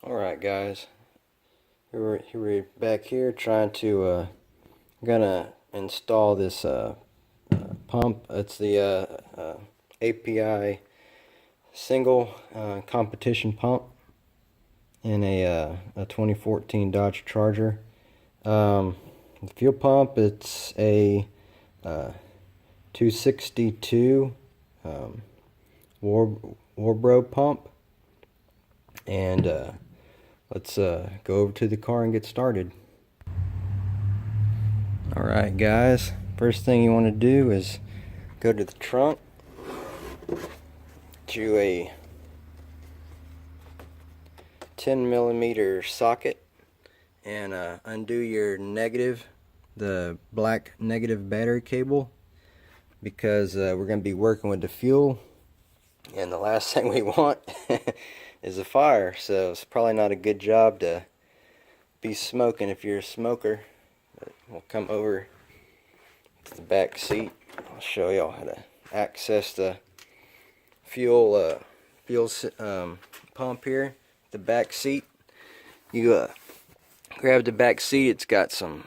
Alright guys, here we're back here trying to gonna install this pump. It's the API single competition pump in a 2014 Dodge Charger. The fuel pump, it's a 262 walbro pump, and let's go over to the car and get started. Alright guys, first thing you want to do is go to the trunk, to a 10mm socket, and undo your negative, the black negative battery cable, because we're going to be working with the fuel, and the last thing we want is a fire. So it's probably not a good job to be smoking if you're a smoker. But we'll come over to the back seat. I'll show y'all how to access the fuel pump here. The back seat, you grab the back seat. It's got some,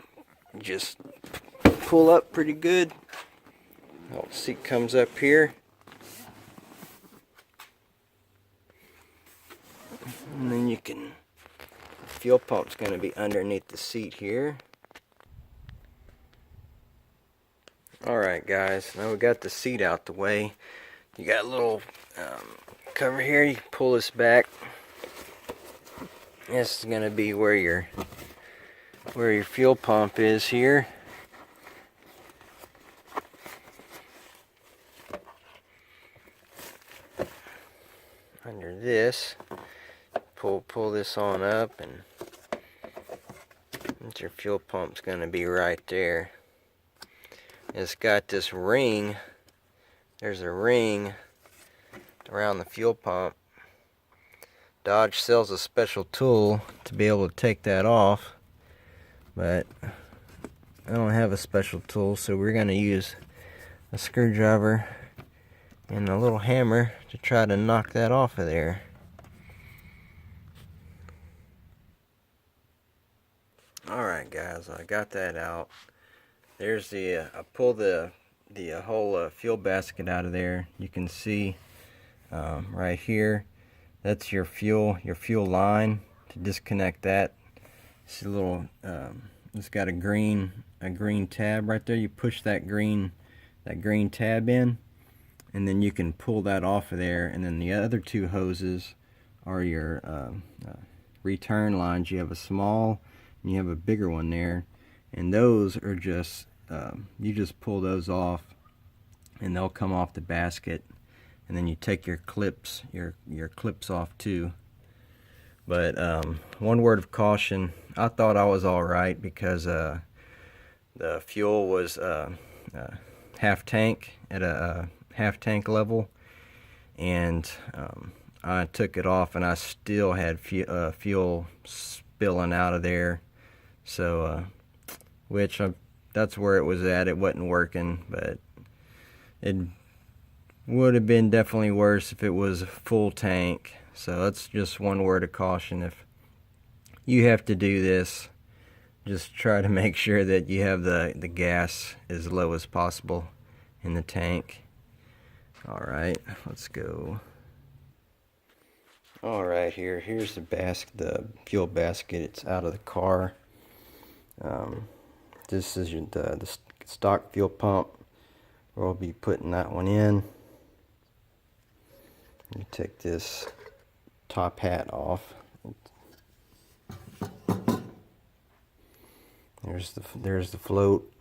just pull up pretty good. The seat comes up here, and then you can, the fuel pump's going to be underneath the seat here. Alright guys, now we got the seat out the way. You got a little cover here. You can pull this back. This is going to be where your fuel pump is here. Under this, pull this on up, and your fuel pump's going to be right there. It's got this ring. There's a ring around the fuel pump. Dodge sells a special tool to be able to take that off, but I don't have a special tool, so we're going to use a screwdriver and a little hammer to try to knock that off of there. Alright guys, I got that out. There's the I pulled the whole fuel basket out of there. You can see right here, that's your fuel line. To disconnect that, see a little it's got a green tab right there. You push that green tab in, and then you can pull that off of there. And then the other two hoses are your return lines. You have a small and you have a bigger one there, and those are just you just pull those off and they'll come off the basket, and then you take your clips off too. But one word of caution, I thought I was alright because the fuel was half tank, at a half tank level, and I took it off and I still had fuel spilling out of there. So that's where it was at. It wasn't working, but it would have been definitely worse if it was a full tank. So that's just one word of caution. If you have to do this, just try to make sure that you have the gas as low as possible in the tank. Alright, let's go. Alright, here's the fuel basket. It's out of the car. This is the stock fuel pump. We'll be putting that one in. You take this top hat off. There's the float.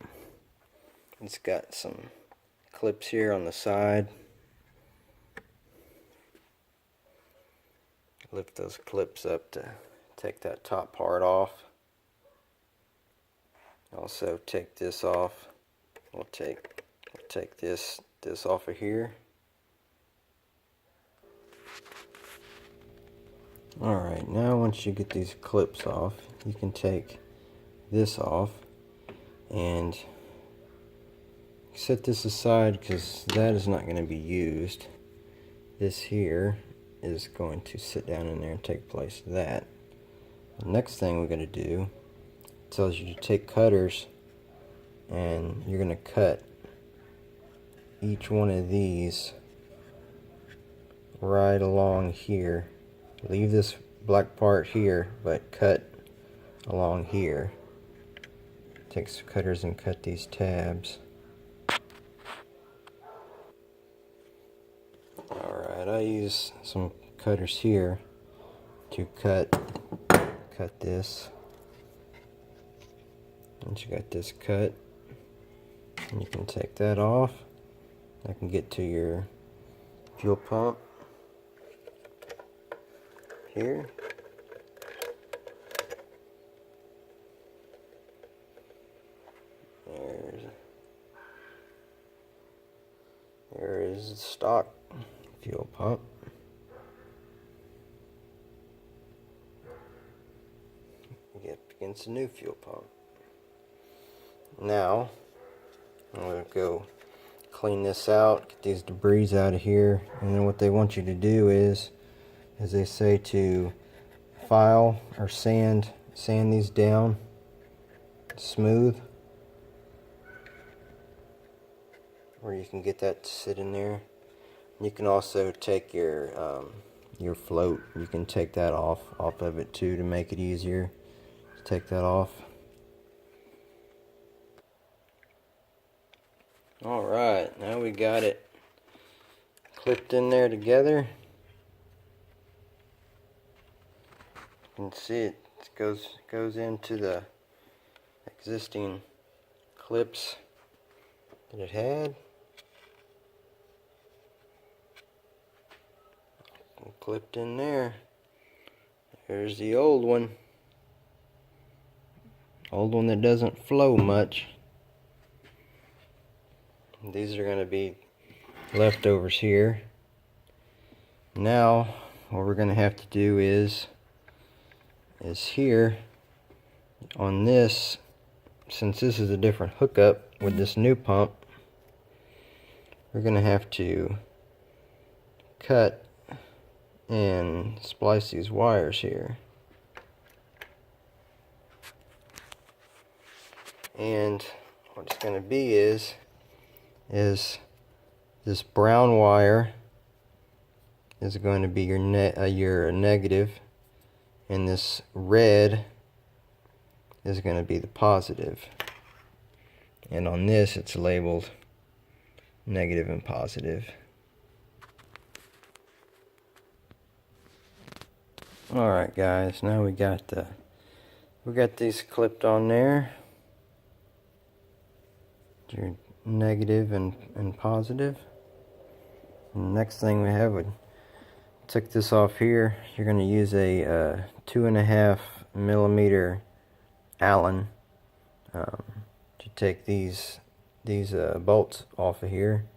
It's got some clips here on the side. Lift those clips up to take that top part off. Also take this off. We'll take this off of here. Alright, now once you get these clips off, you can take this off and set this aside, because that is not going to be used. This here is going to sit down in there and take place of that. The next thing we're going to do, it tells you to take cutters and you're going to cut each one of these right along here. Leave this black part here, but cut along here. Take some cutters and cut these tabs. Alright, I use some cutters here to cut this. Once you got this cut, you can take that off. I can get to your fuel pump here. There is the stock fuel pump. Get against the new fuel pump. Now I'm going to go clean this out, get these debris out of here, and then what they want you to do is, as they say, to file or sand these down smooth, where you can get that to sit in there. You can also take your float, you can take that off of it too to make it easier to take that off. Alright, now we got it clipped in there together. You can see it goes into the existing clips that it had. Clipped in there. There's the old one. Old one that doesn't flow much. These are going to be leftovers here. Now what we're going to have to do is here on this, since this is a different hookup with this new pump, we're going to have to cut and splice these wires here. And what it's going to be is this brown wire is going to be your negative, and this red is going to be the positive. And on this it's labeled negative and positive. Alright guys, now we got these clipped on there. Your negative and positive. And the next thing we have, we took this off here. You're going to use a 2.5 millimeter Allen to take these bolts off of here.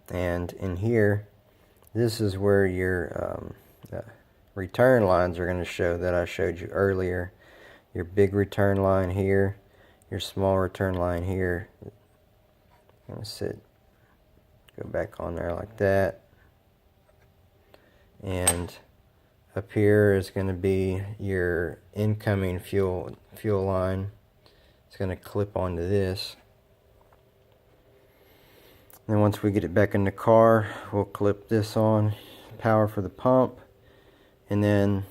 And in here, this is where your return lines are going to show that I showed you earlier. Your big return line here, your small return line here. Going to go back on there like that, and up here is going to be your incoming fuel line. It's going to clip onto this. Then once we get it back in the car, we'll clip this on, power for the pump, and then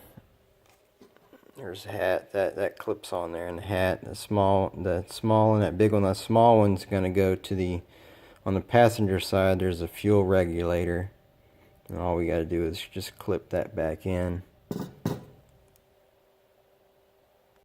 there's a hat that clips on there, and the hat, the small and that big one. The small one's going to go to on the passenger side. There's a fuel regulator, and all we got to do is just clip that back in.